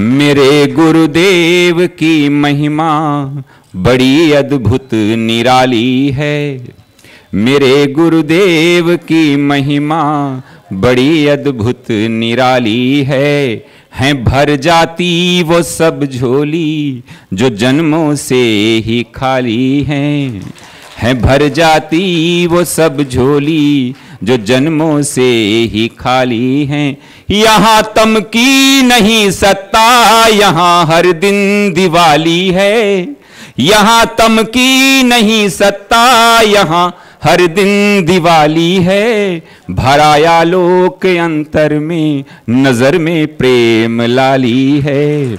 मेरे गुरुदेव की महिमा बड़ी अद्भुत निराली है। मेरे गुरुदेव की महिमा बड़ी अद्भुत निराली है भर जाती वो सब झोली जो जन्मों से ही खाली है भर जाती वो सब झोली जो जन्मों से ही खाली हैं। यहाँ तम की नहीं सत्ता, यहाँ हर दिन दिवाली है। यहाँ तम की नहीं सत्ता, यहाँ हर दिन दिवाली है। भराया लोक अंतर में, नजर में प्रेम लाली है।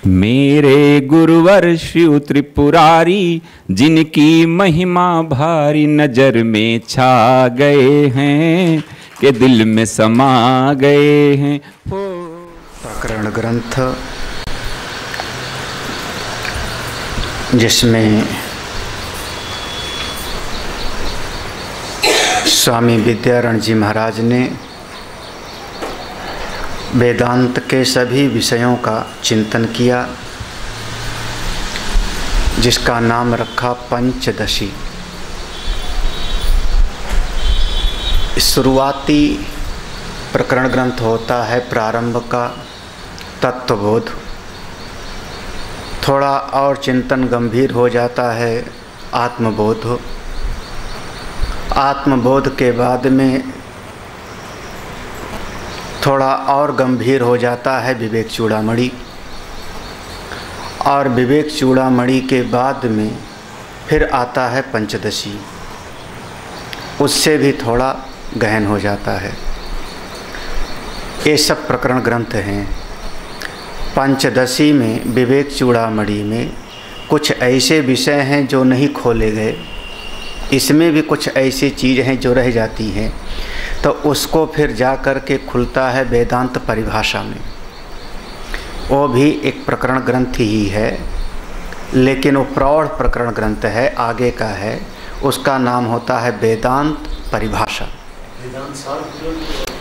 मेरे गुरुवर शिव त्रिपुरारी, जिनकी महिमा भारी नजर में छा गए हैं के दिल में समा गए हैं। प्रकरण ग्रंथ जिसमें स्वामी विद्यारण जी महाराज ने वेदांत के सभी विषयों का चिंतन किया, जिसका नाम रखा पंचदशी। शुरुआती प्रकरण ग्रंथ होता है प्रारंभ का तत्वबोध। थोड़ा और चिंतन गंभीर हो जाता है आत्मबोध। आत्मबोध के बाद में थोड़ा और गंभीर हो जाता है विवेक चूड़ामणि, और विवेक चूड़ामणि के बाद में फिर आता है पंचदशी। उससे भी थोड़ा गहन हो जाता है। ये सब प्रकरण ग्रंथ हैं। पंचदशी में विवेक चूड़ामणि में कुछ ऐसे विषय हैं जो नहीं खोले गए, इसमें भी कुछ ऐसी चीज़ हैं जो रह जाती हैं, तो उसको फिर जा कर के खुलता है वेदांत परिभाषा में। वो भी एक प्रकरण ग्रंथ ही है, लेकिन वो प्रौढ़ प्रकरण ग्रंथ है, आगे का है। उसका नाम होता है वेदांत परिभाषा।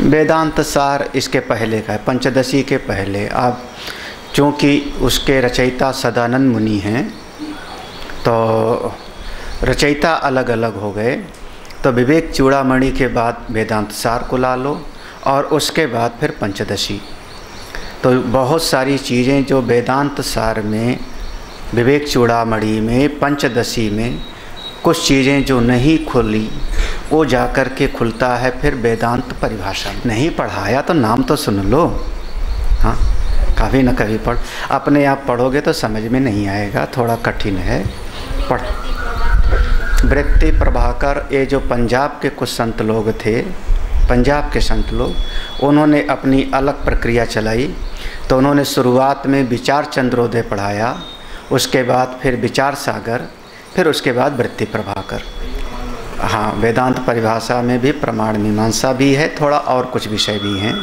वेदांत सार इसके पहले का है, पंचदशी के पहले। अब चूँकि उसके रचयिता सदानंद मुनि हैं, तो रचयिता अलग अलग हो गए, तो विवेक चूड़ामणि के बाद वेदांत सार को ला लो, और उसके बाद फिर पंचदशी। तो बहुत सारी चीज़ें जो वेदांत सार में, विवेक चूड़ामणि में, पंचदशी में कुछ चीज़ें जो नहीं खुली, वो जाकर के खुलता है फिर वेदांत परिभाषा में। नहीं पढ़ाया तो नाम तो सुन लो, हाँ, कभी न कभी पढ़। अपने आप पढ़ोगे तो समझ में नहीं आएगा, थोड़ा कठिन है। पढ़ वृत्ति प्रभाकर, ये जो पंजाब के कुछ संत लोग थे, पंजाब के संत लोग, उन्होंने अपनी अलग प्रक्रिया चलाई। तो उन्होंने शुरुआत में विचार चंद्रोदय पढ़ाया, उसके बाद फिर विचार सागर, फिर उसके बाद वृत्ति प्रभाकर। हाँ, वेदांत परिभाषा में भी प्रमाण मीमांसा भी है, थोड़ा और कुछ विषय भी हैं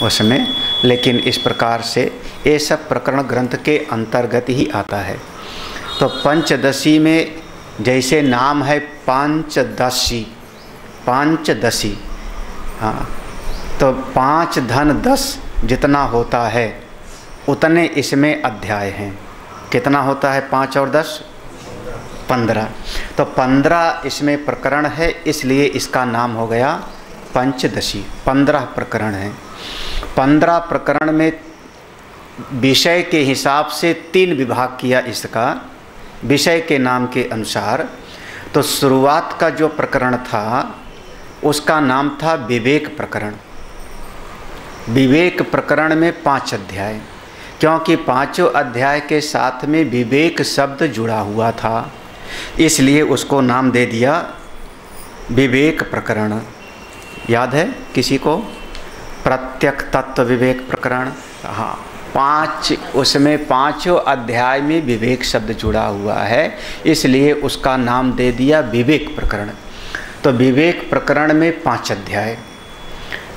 उसमें, लेकिन इस प्रकार से ये सब प्रकरण ग्रंथ के अंतर्गत ही आता है। तो पंचदशी में जैसे नाम है पंचदशी, पंचदशी, हाँ, तो 5 धन 10 जितना होता है उतने इसमें अध्याय हैं। कितना होता है 5 और 10? 15। तो 15 इसमें प्रकरण है, इसलिए इसका नाम हो गया पंचदशी। 15 प्रकरण हैं। 15 प्रकरण में विषय के हिसाब से 3 विभाग किया इसका, विषय के नाम के अनुसार। तो शुरुआत का जो प्रकरण था उसका नाम था विवेक प्रकरण। विवेक प्रकरण में 5 अध्याय, क्योंकि 5 अध्याय के साथ में विवेक शब्द जुड़ा हुआ था, इसलिए उसको नाम दे दिया विवेक प्रकरण। याद है किसी को? प्रत्यक्ष तत्व विवेक प्रकरण, हाँ, 5, उसमें 5 अध्याय में विवेक शब्द जुड़ा हुआ है, इसलिए उसका नाम दे दिया विवेक प्रकरण। तो विवेक प्रकरण में 5 अध्याय।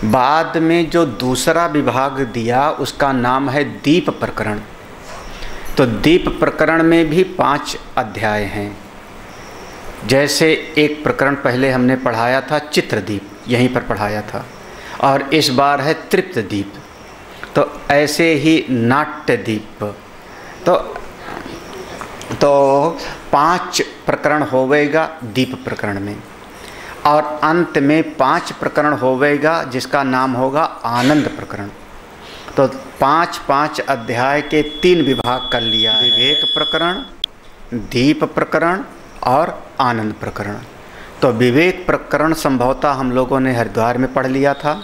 बाद में जो दूसरा विभाग दिया उसका नाम है दीप प्रकरण। तो दीप प्रकरण में भी 5 अध्याय हैं। जैसे एक प्रकरण पहले हमने पढ़ाया था चित्रदीप, यहीं पर पढ़ाया था, और इस बार है तृप्त दीप। तो ऐसे ही नाट्य दीप तो 5 प्रकरण होवेगा दीप प्रकरण में, और अंत में 5 प्रकरण होवेगा जिसका नाम होगा आनंद प्रकरण। तो 5-5 अध्याय के 3 विभाग कर लिया, विवेक प्रकरण, दीप प्रकरण और आनंद प्रकरण। तो विवेक प्रकरण संभवतः हम लोगों ने हरिद्वार में पढ़ लिया था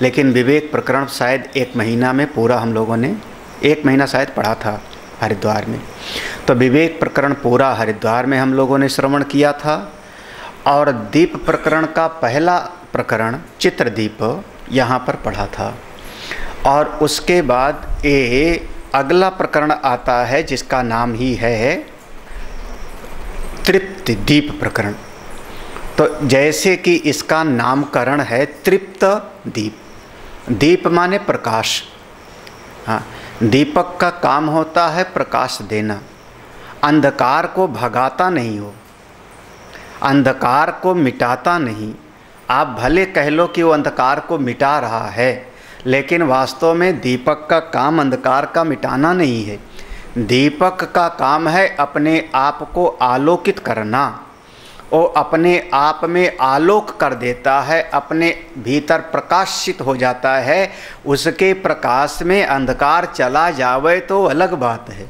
लेकिन विवेक प्रकरण शायद 1 महीना में पूरा हम लोगों ने 1 महीना शायद पढ़ा था हरिद्वार में। तो विवेक प्रकरण पूरा हरिद्वार में हम लोगों ने श्रवण किया था। और दीप प्रकरण का पहला प्रकरण चित्रदीप यहाँ पर पढ़ा था। और उसके बाद अगला प्रकरण आता है जिसका नाम ही है तृप्त दीप प्रकरण। तो जैसे कि इसका नामकरण है तृप्त दीप, दीप माने प्रकाश। हाँ, दीपक का काम होता है प्रकाश देना, अंधकार को भगाता नहीं हो, अंधकार को मिटाता नहीं। आप भले कह लो कि वो अंधकार को मिटा रहा है, लेकिन वास्तव में दीपक का काम अंधकार का मिटाना नहीं है। दीपक का काम है अपने आप को आलोकित करना। वो अपने आप में आलोक कर देता है, अपने भीतर प्रकाशित हो जाता है। उसके प्रकाश में अंधकार चला जावे तो अलग बात है,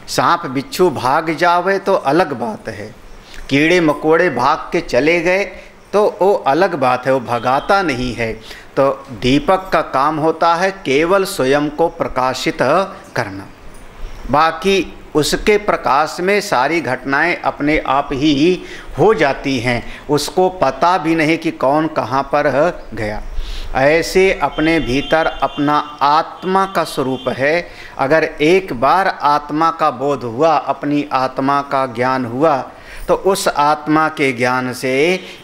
सांप बिच्छू भाग जावे तो अलग बात है, कीड़े मकोड़े भाग के चले गए तो वो अलग बात है, वो भगाता नहीं है। तो दीपक का काम होता है केवल स्वयं को प्रकाशित करना, बाकी उसके प्रकाश में सारी घटनाएं अपने आप ही हो जाती हैं, उसको पता भी नहीं कि कौन कहाँ पर गया। ऐसे अपने भीतर अपना आत्मा का स्वरूप है। अगर एक बार आत्मा का बोध हुआ, अपनी आत्मा का ज्ञान हुआ, तो उस आत्मा के ज्ञान से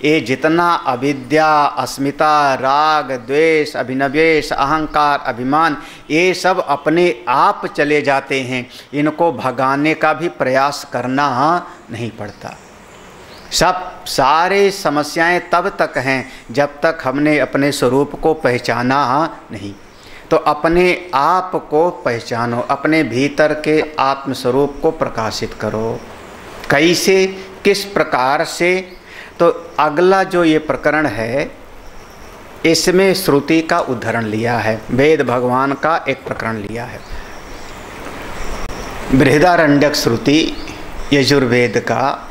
ये जितना अविद्या, अस्मिता, राग, द्वेष, अभिनिवेश, अहंकार, अभिमान, ये सब अपने आप चले जाते हैं। इनको भगाने का भी प्रयास करना नहीं पड़ता। सारे समस्याएं तब तक हैं जब तक हमने अपने स्वरूप को पहचाना नहीं। तो अपने आप को पहचानो, अपने भीतर के आत्मस्वरूप को प्रकाशित करो। कैसे, किस प्रकार से? तो अगला जो ये प्रकरण है इसमें श्रुति का उदाहरण लिया है, वेद भगवान का एक प्रकरण लिया है। बृहदारण्यक श्रुति यजुर्वेद का,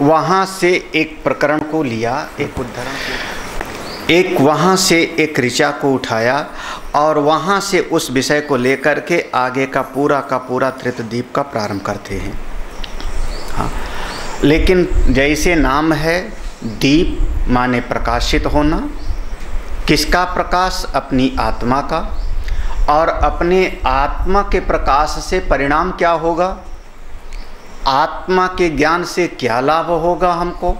वहाँ से एक प्रकरण को लिया, एक उदाहरण, एक वहाँ से एक ऋचा को उठाया और वहाँ से उस विषय को लेकर के आगे का पूरा तृतीयदीप का प्रारंभ करते हैं। हाँ, लेकिन जैसे नाम है दीप माने प्रकाशित होना। किसका प्रकाश? अपनी आत्मा का। और अपने आत्मा के प्रकाश से परिणाम क्या होगा? आत्मा के ज्ञान से क्या लाभ होगा हमको?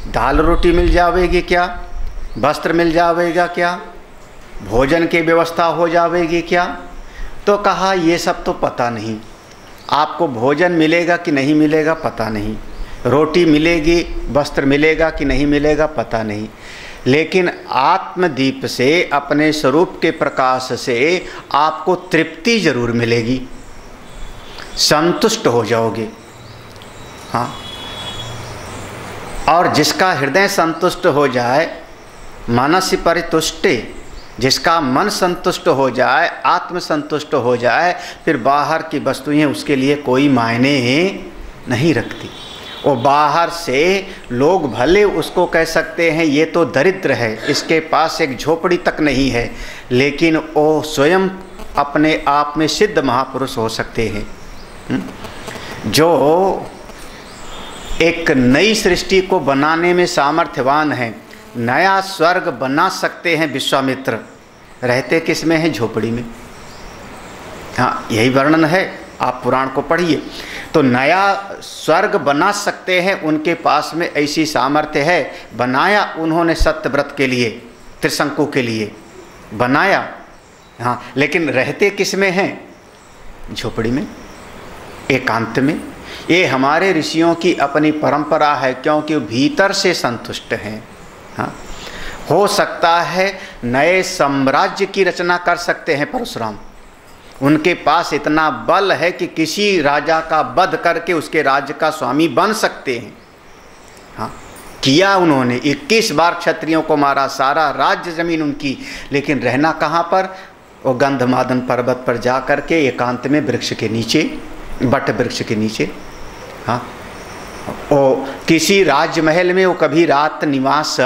दाल रोटी मिल जावेगी क्या? वस्त्र मिल जावेगा क्या? भोजन की व्यवस्था हो जावेगी क्या? तो कहा ये सब तो पता नहीं। आपको भोजन मिलेगा कि नहीं मिलेगा पता नहीं, रोटी मिलेगी, वस्त्र मिलेगा कि नहीं मिलेगा पता नहीं, लेकिन आत्मदीप से, अपने स्वरूप के प्रकाश से आपको तृप्ति जरूर मिलेगी, संतुष्ट हो जाओगे। हाँ, और जिसका हृदय संतुष्ट हो जाए, मनस परितुष्टे, जिसका मन संतुष्ट हो जाए, आत्म संतुष्ट हो जाए, फिर बाहर की वस्तुएं उसके लिए कोई मायने नहीं रखती। वो बाहर से लोग भले उसको कह सकते हैं ये तो दरिद्र है, इसके पास एक झोपड़ी तक नहीं है, लेकिन वो स्वयं अपने आप में सिद्ध महापुरुष हो सकते हैं, जो एक नई सृष्टि को बनाने में सामर्थ्यवान हैं। नया स्वर्ग बना सकते हैं विश्वामित्र, रहते किस में है? झोपड़ी में। हाँ, यही वर्णन है, आप पुराण को पढ़िए। तो नया स्वर्ग बना सकते हैं, उनके पास में ऐसी सामर्थ्य है। बनाया उन्होंने सत्यव्रत के लिए, त्रिशंकु के लिए बनाया। हाँ, लेकिन रहते किस में हैं? झोपड़ी में, एकांत में। ये हमारे ऋषियों की अपनी परंपरा है, क्योंकि भीतर से संतुष्ट हैं। हाँ, हो सकता है नए साम्राज्य की रचना कर सकते हैं परशुराम। उनके पास इतना बल है कि किसी राजा का वध करके उसके राज्य का स्वामी बन सकते हैं। हाँ, किया उन्होंने, 21 बार क्षत्रियों को मारा, सारा राज्य जमीन उनकी, लेकिन रहना कहाँ पर? वो गंधमादन पर्वत पर जा कर के एकांत में वृक्ष के नीचे, बट वृक्ष के नीचे। हाँ, वो किसी राजमहल में वो कभी रात निवास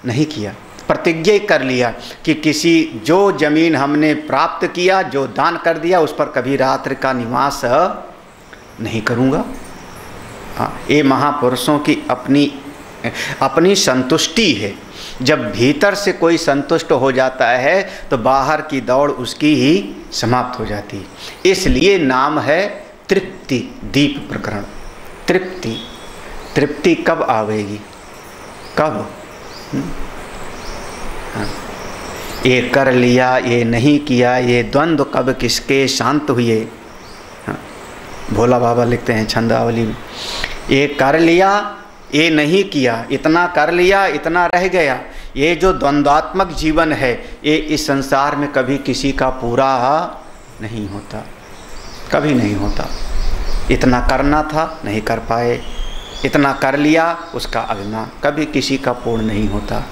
नहीं किया। प्रतिज्ञा कर लिया कि किसी जो जमीन हमने प्राप्त किया, जो दान कर दिया, उस पर कभी रात्रि का निवास नहीं करूँगा। हाँ, ये महापुरुषों की अपनी संतुष्टि है। जब भीतर से कोई संतुष्ट हो जाता है तो बाहर की दौड़ उसकी ही समाप्त हो जाती है। इसलिए नाम है तृप्ति दीप प्रकरण। तृप्ति, तृप्ति कब आवेगी? कब? हाँ, ये कर लिया, ये नहीं किया, ये द्वंद्व कब किसके शांत हुए? हाँ, भोला बाबा लिखते हैं छंदावली में, ये कर लिया, ये नहीं किया, इतना कर लिया, इतना रह गया। ये जो द्वंद्वात्मक जीवन है, ये इस संसार में कभी किसी का पूरा नहीं होता, कभी नहीं होता। इतना करना था, नहीं कर पाए, इतना कर लिया, उसका अभिमान कभी किसी का पूर्ण नहीं होता।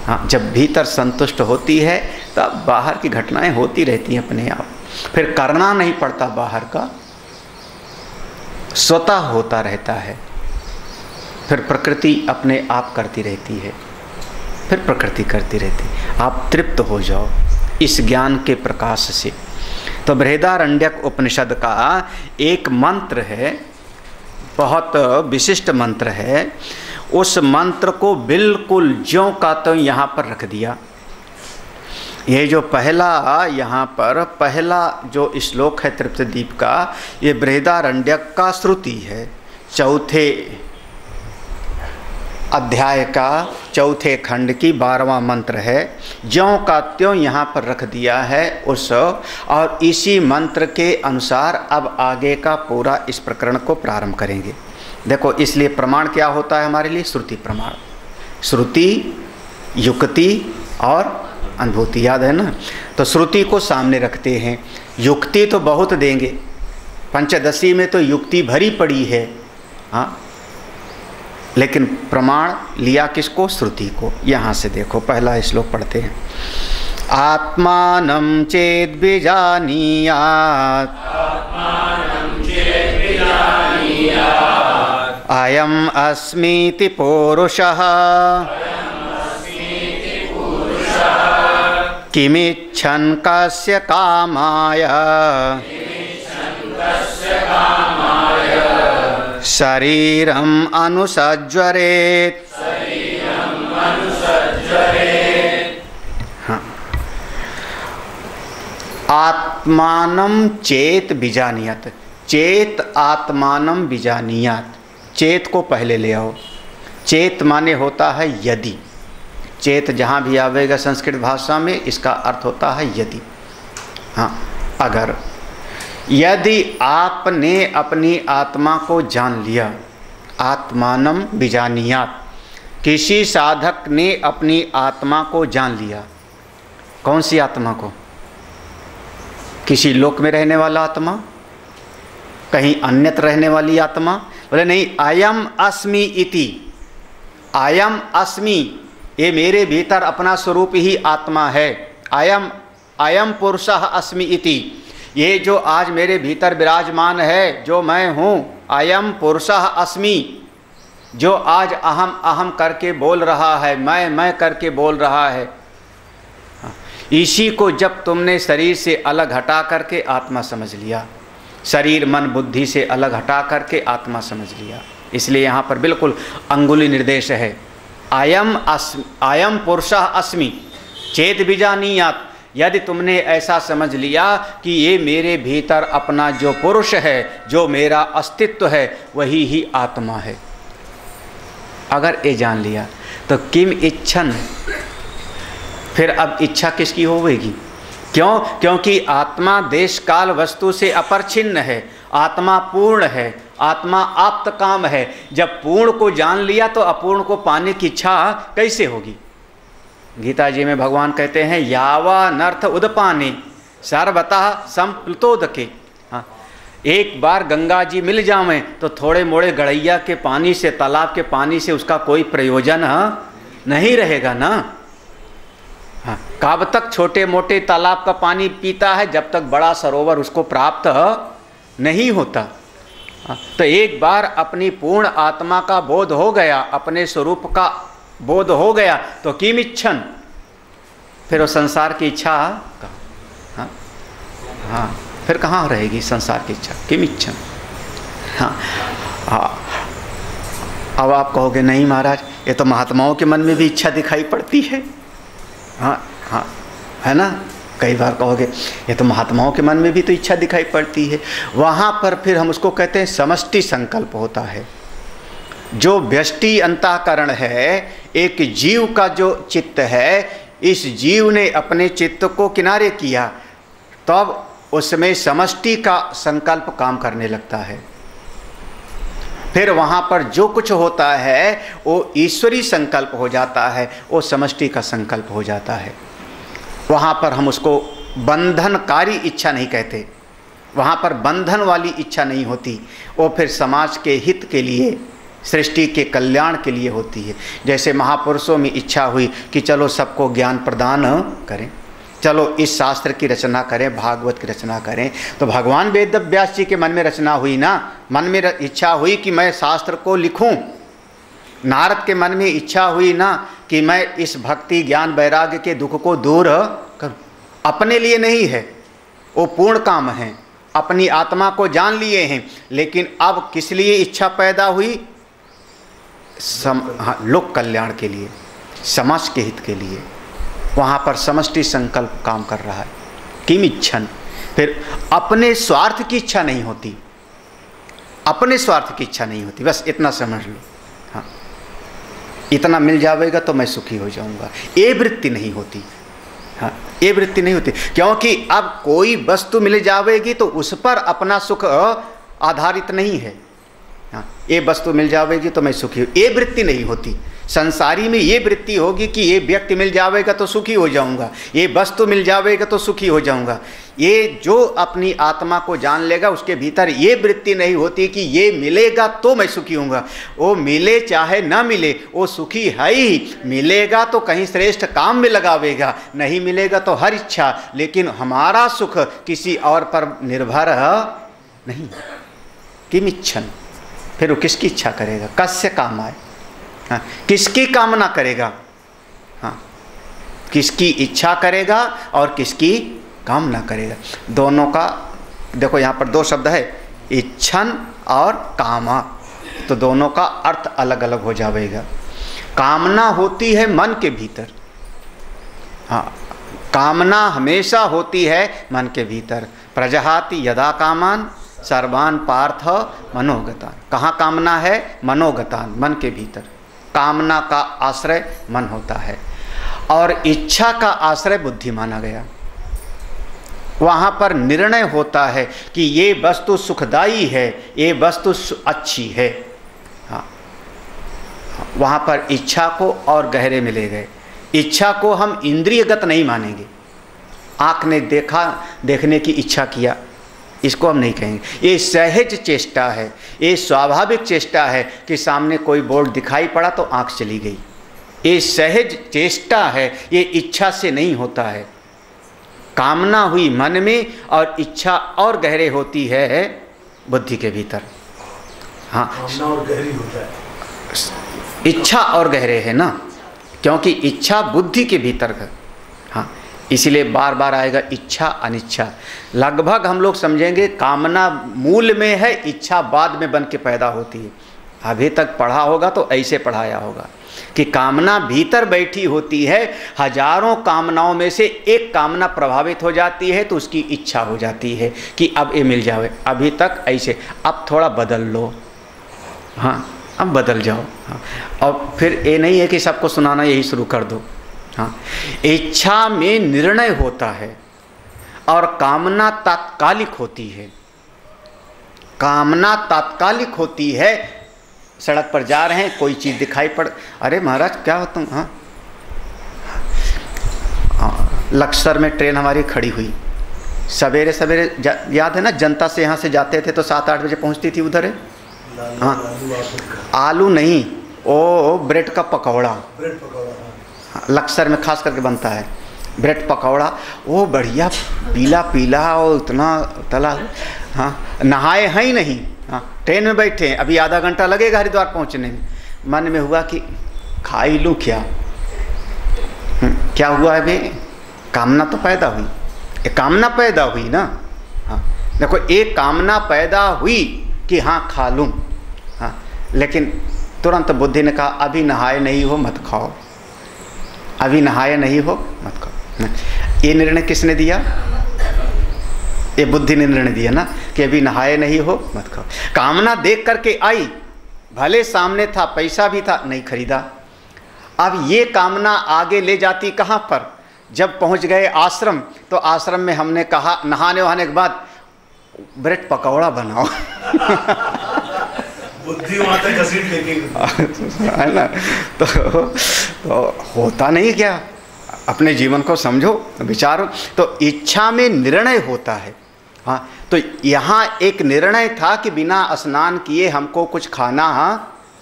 हाँ, जब भीतर संतुष्ट होती है तब बाहर की घटनाएं होती रहती हैं अपने आप। फिर करना नहीं पड़ता, बाहर का स्वतः होता रहता है। फिर प्रकृति अपने आप करती रहती है, फिर प्रकृति करती रहती है। आप तृप्त हो जाओ इस ज्ञान के प्रकाश से। तो बृहदारण्यक उपनिषद का एक मंत्र है, बहुत विशिष्ट मंत्र है। उस मंत्र को बिल्कुल ज्यों का त्यों यहाँ पर रख दिया। ये जो पहला यहाँ पर पहला जो श्लोक है तृप्तदीप का, ये बृहदारण्यक का श्रुति है। चौथे अध्याय का चौथे खंड की 12वां मंत्र है। ज्यों का त्यों यहाँ पर रख दिया है उस, और इसी मंत्र के अनुसार अब आगे का पूरा इस प्रकरण को प्रारंभ करेंगे। देखो, इसलिए प्रमाण क्या होता है हमारे लिए? श्रुति प्रमाण। श्रुति, युक्ति और अनुभूति, याद है ना? तो श्रुति को सामने रखते हैं। युक्ति तो बहुत देंगे, पंचदशी में तो युक्ति भरी पड़ी है। हाँ, लेकिन प्रमाण लिया किसको? श्रुति को। यहाँ से देखो, पहला श्लोक पढ़ते हैं। आत्मानं चेद् विजानीयात् अयम् अस्मीति पौरुषः किमिच्छन् कस्य कामाय शरीरम् अनुसज्वरेत्। हाँ, आत्मानं चेत बीजानीयात्। चेत आत्मानं बीजानीयात्। चेत को पहले ले आओ। चेत माने होता है यदि। चेत जहाँ भी आवेगा संस्कृत भाषा में, इसका अर्थ होता है यदि। हाँ, अगर, यदि आपने अपनी आत्मा को जान लिया, आत्मानं बीजानीयात्, किसी साधक ने अपनी आत्मा को जान लिया। कौन सी आत्मा को? किसी लोक में रहने वाला आत्मा, कहीं अन्यत्र रहने वाली आत्मा? बोले नहीं, अयम अस्मि इति। अयम अस्मि, ये मेरे भीतर अपना स्वरूप ही आत्मा है। अयम पुरुषः अस्मि इति, ये जो आज मेरे भीतर विराजमान है, जो मैं हूँ, अयम पुरुषः अस्मि, जो आज अहम अहम करके बोल रहा है, मैं करके बोल रहा है। इसी को जब तुमने शरीर से अलग हटा करके आत्मा समझ लिया, शरीर मन बुद्धि से अलग हटा करके आत्मा समझ लिया, इसलिए यहाँ पर बिल्कुल अंगुली निर्देश है। अयम पुरुषः अस्मि चेत बीजानीयात्। यदि तुमने ऐसा समझ लिया कि ये मेरे भीतर अपना जो पुरुष है, जो मेरा अस्तित्व है, वही ही आत्मा है, अगर ये जान लिया तो किम इच्छन, फिर अब इच्छा किसकी होगी? क्यों? क्योंकि आत्मा देश काल वस्तु से अपरिच्छिन्न है, आत्मा पूर्ण है, आत्मा आप्त काम है। जब पूर्ण को जान लिया तो अपूर्ण को पाने की इच्छा कैसे होगी? गीता जी में भगवान कहते हैं यावा नर्थ उदपाने सर्वतः संप्लुतोदके। हाँ, एक बार गंगा जी मिल जावें तो थोड़े मोड़े गड़ैया के पानी से, तालाब के पानी से उसका कोई प्रयोजन नहीं रहेगा ना। हाँ, कब तक छोटे मोटे तालाब का पानी पीता है, जब तक बड़ा सरोवर उसको प्राप्त नहीं होता। तो एक बार अपनी पूर्ण आत्मा का बोध हो गया, अपने स्वरूप का बोध हो गया, तो किम इच्छन, फिर वो संसार की इच्छा हाँ हाँ फिर कहाँ रहेगी संसार की इच्छा, किम इच्छन। हाँ हाँ, अब आप कहोगे नहीं महाराज, ये तो महात्माओं के मन में भी इच्छा दिखाई पड़ती है। हाँ हाँ, है ना, कई बार कहोगे ये तो महात्माओं के मन में भी तो इच्छा दिखाई पड़ती है। वहाँ पर फिर हम उसको कहते हैं समष्टि संकल्प होता है। जो व्यष्टि अंतःकरण है, एक जीव का जो चित्त है, इस जीव ने अपने चित्त को किनारे किया, तब उसमें समष्टि का संकल्प काम करने लगता है। फिर वहाँ पर जो कुछ होता है वो ईश्वरी संकल्प हो जाता है, वो समष्टि का संकल्प हो जाता है। वहाँ पर हम उसको बंधनकारी इच्छा नहीं कहते, वहाँ पर बंधन वाली इच्छा नहीं होती, वो फिर समाज के हित के लिए, सृष्टि के कल्याण के लिए होती है। जैसे महापुरुषों में इच्छा हुई कि चलो सबको ज्ञान प्रदान करें, चलो इस शास्त्र की रचना करें, भागवत की रचना करें, तो भगवान वेद व्यास जी के मन में रचना हुई ना, मन में इच्छा हुई कि मैं शास्त्र को लिखूं। नारद के मन में इच्छा हुई ना कि मैं इस भक्ति ज्ञान वैराग्य के दुख को दूर करूं। अपने लिए नहीं है, वो पूर्ण काम है, अपनी आत्मा को जान लिए हैं, लेकिन अब किस लिए इच्छा पैदा हुई? लोक कल्याण के लिए, समाज के हित के लिए। वहाँ पर समष्टि संकल्प काम कर रहा है, किम इच्छन। फिर अपने स्वार्थ की इच्छा नहीं होती, अपने स्वार्थ की इच्छा नहीं होती, बस इतना समझ लो। हाँ, इतना मिल जाएगा तो मैं सुखी हो जाऊंगा, ये वृत्ति नहीं होती। हाँ, ये वृत्ति नहीं होती, क्योंकि अब कोई वस्तु मिल जाएगी तो उस पर अपना सुख आधारित नहीं है। हाँ, ये वस्तु मिल जाएगी तो मैं सुखी हूँ, ये वृत्ति नहीं होती। संसारी में ये वृत्ति होगी कि ये व्यक्ति मिल जाएगा तो सुखी हो जाऊंगा, ये वस्तु मिल जाएगा तो सुखी हो जाऊंगा। ये जो अपनी आत्मा को जान लेगा उसके भीतर ये वृत्ति नहीं होती कि ये मिलेगा तो मैं सुखी होऊंगा। वो मिले चाहे ना मिले वो सुखी है ही, मिलेगा तो कहीं श्रेष्ठ काम में लगावेगा, नहीं मिलेगा तो हर इच्छा, लेकिन हमारा सुख किसी और पर निर्भर नहीं। किम इच्छन, फिर वो किसकी इच्छा करेगा? कस्य काम आए, हाँ, किसकी कामना करेगा? हाँ, किसकी इच्छा करेगा और किसकी कामना करेगा? दोनों का देखो, यहाँ पर दो शब्द है, इच्छन और कामा, तो दोनों का अर्थ अलग अलग हो जाएगा। कामना होती है मन के भीतर, हाँ, कामना हमेशा होती है मन के भीतर। प्रजहाति यदा कामान सर्वान पार्थ मनोगतान। कहाँ कामना है? मनोगतान, मन के भीतर। कामना का आश्रय मन होता है और इच्छा का आश्रय बुद्धि माना गया। वहाँ पर निर्णय होता है कि ये वस्तु सुखदायी है, ये वस्तु अच्छी है। हाँ, वहाँ पर इच्छा को और गहरे में ले गए। इच्छा को हम इंद्रियगत नहीं मानेंगे, आँख ने देखा, देखने की इच्छा किया, इसको हम नहीं कहेंगे। ये सहज चेष्टा है, ये स्वाभाविक चेष्टा है कि सामने कोई बोर्ड दिखाई पड़ा तो आंख चली गई। ये सहज चेष्टा है, ये इच्छा से नहीं होता है। कामना हुई मन में और इच्छा और गहरे होती है बुद्धि के भीतर। हाँ, कामना और गहरी होता है, इच्छा और गहरे है ना, क्योंकि इच्छा बुद्धि के भीतर है। हाँ, इसीलिए बार बार आएगा इच्छा अनिच्छा। लगभग हम लोग समझेंगे कामना मूल में है, इच्छा बाद में बन के पैदा होती है। अभी तक पढ़ा होगा तो ऐसे पढ़ाया होगा कि कामना भीतर बैठी होती है, हजारों कामनाओं में से एक कामना प्रभावित हो जाती है तो उसकी इच्छा हो जाती है कि अब ये मिल जाए। अभी तक ऐसे, अब थोड़ा बदल लो, हाँ अब बदल जाओ। हाँ, और फिर ये नहीं है कि सबको सुनाना यही शुरू कर दो। हाँ, इच्छा में निर्णय होता है और कामना तात्कालिक होती है। कामना तात्कालिक होती है, सड़क पर जा रहे हैं, कोई चीज़ दिखाई पड़, अरे महाराज क्या हो तुम, हाँ लक्सर में ट्रेन हमारी खड़ी हुई, सवेरे सवेरे याद है ना, जनता से यहाँ से जाते थे तो 7-8 बजे पहुँचती थी उधर है। हाँ, आलू नहीं, ओ ब्रेड का पकौड़ा, लक्सर में खास करके बनता है ब्रेड पकौड़ा, वो बढ़िया पीला पीला और इतना तला। हाँ, नहाए हैं ही नहीं, हाँ ट्रेन में बैठे हैं, अभी आधा घंटा लगेगा हरिद्वार पहुंचने में। मन में हुआ कि खा ही लूँ क्या। क्या हुआ है बे, कामना तो पैदा हुई, एक कामना पैदा हुई ना। हाँ देखो, एक कामना पैदा हुई कि हाँ खा लूँ, हाँ, लेकिन तुरंत बुद्धि ने कहा अभी नहाए नहीं हो मत खाओ, अभी नहाए नहीं हो मत खाओ। ये निर्णय किसने दिया? ये बुद्धि ने निर्णय दिया ना कि अभी नहाए नहीं हो मत खाओ। कामना देख करके आई, भले सामने था, पैसा भी था, नहीं खरीदा। अब ये कामना आगे ले जाती कहाँ पर? जब पहुँच गए आश्रम, तो आश्रम में हमने कहा नहाने वहाने के बाद ब्रेड पकौड़ा बनाओ। बुद्धि वहाँ तक घसीट लेके है ना। तो होता नहीं क्या, अपने जीवन को समझो, विचारो। तो इच्छा में निर्णय होता है। हाँ, तो यहाँ एक निर्णय था कि बिना स्नान किए हमको कुछ खाना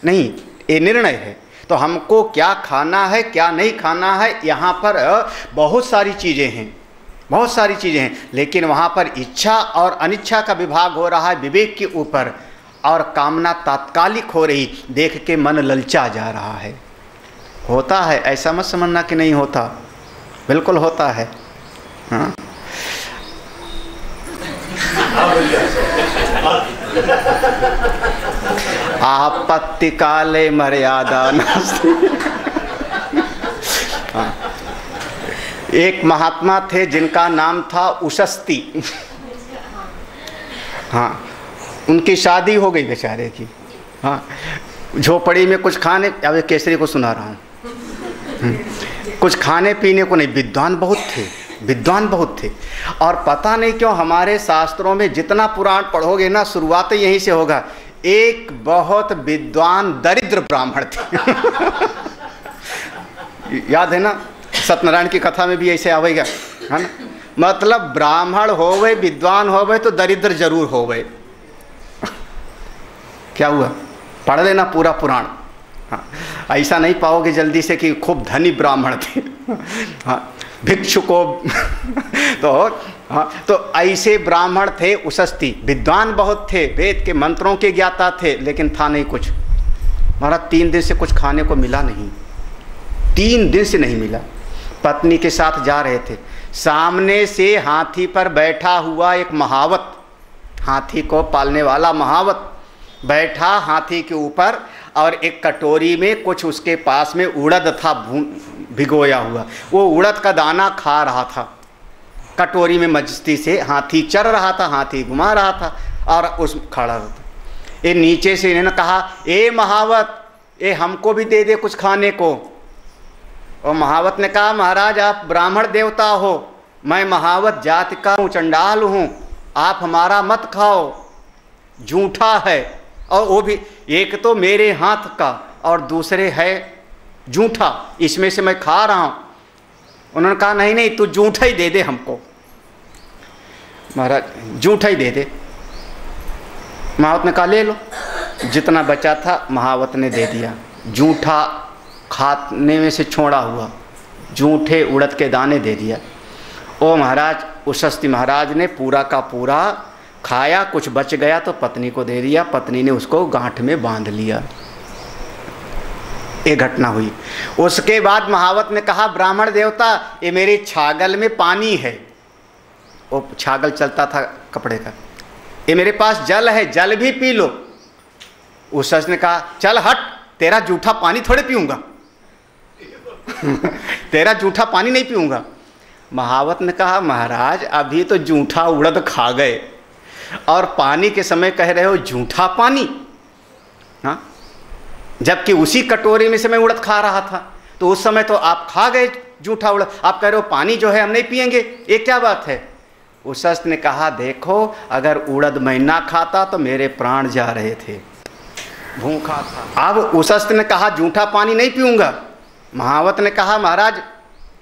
नहीं, ये निर्णय है। तो हमको क्या खाना है क्या नहीं खाना है, यहाँ पर बहुत सारी चीज़ें हैं, बहुत सारी चीज़ें हैं, लेकिन वहाँ पर इच्छा और अनिच्छा का विभाग हो रहा है विवेक के ऊपर, और कामना तात्कालिक हो रही, देख के मन ललचा जा रहा है। होता है, ऐसा मत समझना कि नहीं होता, बिल्कुल होता है। हाँ, आपत्ति काले मर्यादा नास्ति। हाँ, एक महात्मा थे जिनका नाम था उशस्ती। हाँ, उनकी शादी हो गई बेचारे की। हाँ, झोपड़ी में कुछ खाने, अब केसरी को सुना रहा हूँ, कुछ खाने पीने को नहीं, विद्वान बहुत थे, विद्वान बहुत थे। और पता नहीं क्यों हमारे शास्त्रों में जितना पुराण पढ़ोगे ना, शुरुआत यहीं से होगा, एक बहुत विद्वान दरिद्र ब्राह्मण थे। याद है ना, सत्यनारायण की कथा में भी ऐसे आवेगा, है ना। मतलब ब्राह्मण होवे, विद्वान होवे तो दरिद्र जरूर होवे। क्या हुआ, पढ़ लेना पूरा पुराण। हाँ, ऐसा नहीं पाओगे जल्दी से कि खूब धनी ब्राह्मण थे। हाँ, भिक्षु को तो हाँ, तो ऐसे ब्राह्मण थे उशस्ती, विद्वान बहुत थे, वेद के मंत्रों के ज्ञाता थे, लेकिन था नहीं कुछ। महाराज 3 दिन से कुछ खाने को मिला नहीं, 3 दिन से नहीं मिला। पत्नी के साथ जा रहे थे, सामने से हाथी पर बैठा हुआ एक महावत, हाथी को पालने वाला महावत बैठा हाथी के ऊपर, और एक कटोरी में कुछ उसके पास में उड़द था भिगोया हुआ, वो उड़द का दाना खा रहा था। कटोरी में मस्ती से हाथी चर रहा था, हाथी घुमा रहा था, और उस खड़ा था। ये नीचे से इन्होंने कहा, ए महावत, ये हमको भी दे दे कुछ खाने को। और महावत ने कहा, महाराज आप ब्राह्मण देवता हो, मैं महावत जाति का हूँ, चंडाल हूँ, आप हमारा मत खाओ, झूठा है। और वो भी एक तो मेरे हाथ का और दूसरे है झूठा, इसमें से मैं खा रहा हूँ। उन्होंने कहा नहीं नहीं, तू झूठा ही दे दे हमको, महाराज झूठा ही दे दे। महावत ने कहा ले लो, जितना बचा था महावत ने दे दिया। झूठा खाने में से छोड़ा हुआ झूठे उड़द के दाने दे दिया। ओ महाराज, उशस्ती महाराज ने पूरा का पूरा खाया, कुछ बच गया तो पत्नी को दे दिया, पत्नी ने उसको गांठ में बांध लिया। ये घटना हुई। उसके बाद महावत ने कहा, ब्राह्मण देवता ये मेरी छागल में पानी है, वो छागल चलता था कपड़े का, ये मेरे पास जल है, जल भी पी लो। उस ने कहा, चल हट, तेरा जूठा पानी थोड़े पीऊंगा। तेरा जूठा पानी नहीं पीऊंगा। महावत ने कहा, महाराज अभी तो जूठा उड़द खा गए और पानी के समय कह रहे हो झूठा पानी। हाँ, जबकि उसी कटोरी में से मैं उड़द खा रहा था, तो उस समय तो आप खा गए झूठा उड़द, आप कह रहे हो पानी जो है हम नहीं पिएंगे, ये क्या बात है। उशस्त ने कहा, देखो अगर उड़द मैं ना खाता तो मेरे प्राण जा रहे थे, भूखा था। अब उशस्त ने कहा झूठा पानी नहीं पीऊंगा। महावत ने कहा, महाराज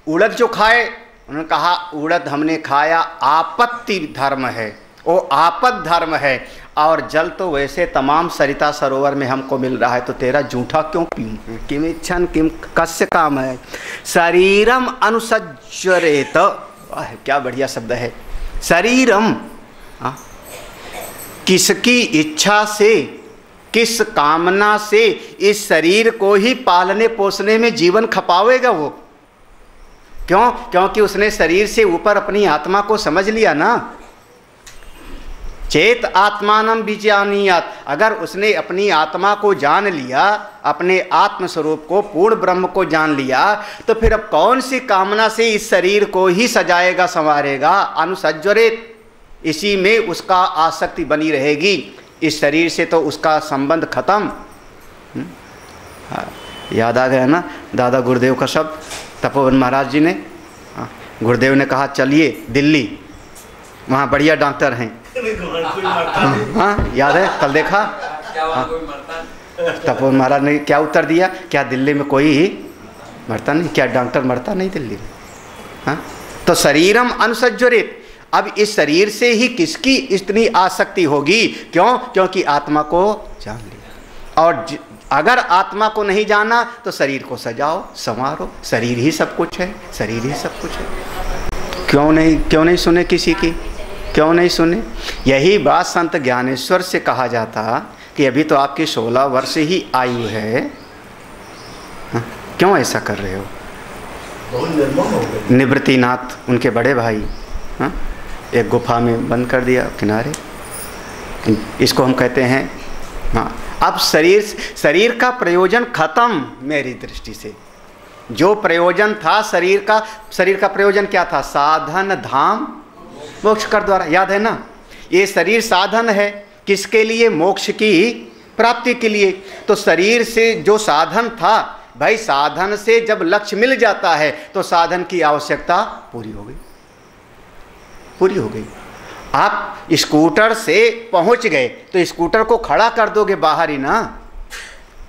उड़द जो खाए उन्होंने कहा उड़द हमने खाया आपत्ति धर्म है, वो आपद धर्म है, और जल तो वैसे तमाम सरिता सरोवर में हमको मिल रहा है, तो तेरा जूठा क्यों पीऊं? किम इच्छन किम कस्य काम है शरीरम अनुसज्जरेत। क्या बढ़िया शब्द है शरीरम। किसकी इच्छा से, किस कामना से इस शरीर को ही पालने पोसने में जीवन खपावेगा वो? क्यों? क्योंकि उसने शरीर से ऊपर अपनी आत्मा को समझ लिया ना। चेत आत्मानम विजानीयात, अगर उसने अपनी आत्मा को जान लिया, अपने आत्म स्वरूप को, पूर्ण ब्रह्म को जान लिया, तो फिर अब कौन सी कामना से इस शरीर को ही सजाएगा संवारेगा? अनुसज्जरेत, इसी में उसका आसक्ति बनी रहेगी। इस शरीर से तो उसका संबंध खत्म। याद आ गया ना दादा गुरुदेव का शब्द, तपोवन महाराज जी ने। गुरुदेव ने कहा चलिए दिल्ली, वहाँ बढ़िया डॉक्टर हैं। हाँ याद है, कल देखा। तपोवन महाराज ने क्या उत्तर दिया? क्या दिल्ली में कोई मरता नहीं? क्या डॉक्टर मरता नहीं दिल्ली में? हाँ, तो शरीरम अनुसज्जरेत। अब इस शरीर से ही किसकी इतनी आसक्ति होगी? क्यों? क्योंकि आत्मा को जान लिया। और अगर आत्मा को नहीं जाना तो शरीर को सजाओ संवारो, शरीर ही सब कुछ है, शरीर ही सब कुछ है। क्यों नहीं सुने किसी की? क्यों नहीं सुने? यही बात संत ज्ञानेश्वर से कहा जाता कि अभी तो आपकी 16 वर्ष ही आयु है, हाँ? क्यों ऐसा कर रहे हो? बहुत निर्मम हो गए। निवृत्तिनाथ उनके बड़े भाई, हाँ? एक गुफा में बंद कर दिया किनारे। इसको हम कहते हैं, हाँ, अब शरीर का प्रयोजन खत्म। मेरी दृष्टि से जो प्रयोजन था शरीर का प्रयोजन क्या था? साधन धाम मोक्ष कर द्वारा। याद है ना? ये शरीर साधन है किसके लिए? मोक्ष की प्राप्ति के लिए। तो शरीर से जो साधन था, भाई साधन से जब लक्ष्य मिल जाता है तो साधन की आवश्यकता पूरी हो गई, पूरी हो गई। आप स्कूटर से पहुंच गए तो स्कूटर को खड़ा कर दोगे बाहर ही ना,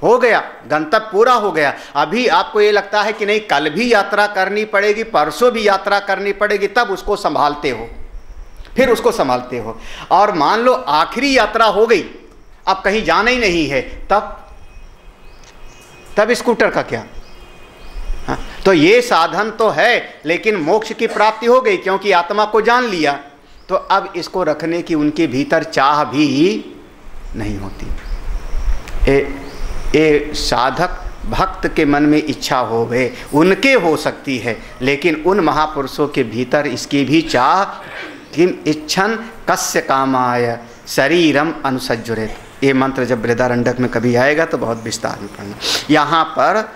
हो गया, गंतव्य पूरा हो गया। अभी आपको ये लगता है कि नहीं कल भी यात्रा करनी पड़ेगी, परसों भी यात्रा करनी पड़ेगी, तब उसको संभालते हो, फिर उसको संभालते हो। और मान लो आखिरी यात्रा हो गई, अब कहीं जाना ही नहीं है, तब स्कूटर का क्या? हाँ, तो ये साधन तो है, लेकिन मोक्ष की प्राप्ति हो गई क्योंकि आत्मा को जान लिया। तो अब इसको रखने की उनके भीतर चाह भी नहीं होती। ए साधक भक्त के मन में इच्छा होवे उनके हो सकती है, लेकिन उन महापुरुषों के भीतर इसकी भी चाह, किम इच्छन कस्य कामाय शरीरम अनुसज्जरेत। ये मंत्र जब बृहदारण्यक में कभी आएगा तो बहुत विस्तार में पढ़ना। यहाँ पर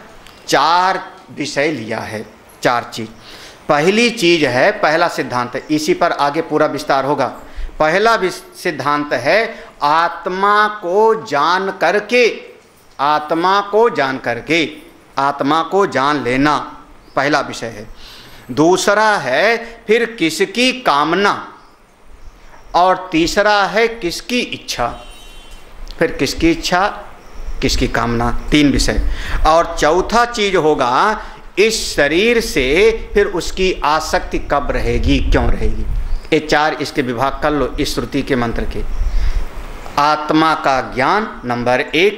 4 विषय लिया है, 4 चीज। पहली चीज है, पहला सिद्धांत है, इसी पर आगे पूरा विस्तार होगा। पहला सिद्धांत है आत्मा को जान करके, आत्मा को जान करके, आत्मा को जान लेना पहला विषय है। दूसरा है फिर किसकी कामना, और तीसरा है किसकी इच्छा, फिर किसकी इच्छा किसकी कामना, 3 विषय। और चौथा चीज होगा इस शरीर से फिर उसकी आसक्ति कब रहेगी, क्यों रहेगी। ये 4 इसके विभाग कर लो इस श्रुति के मंत्र के। आत्मा का ज्ञान नंबर 1,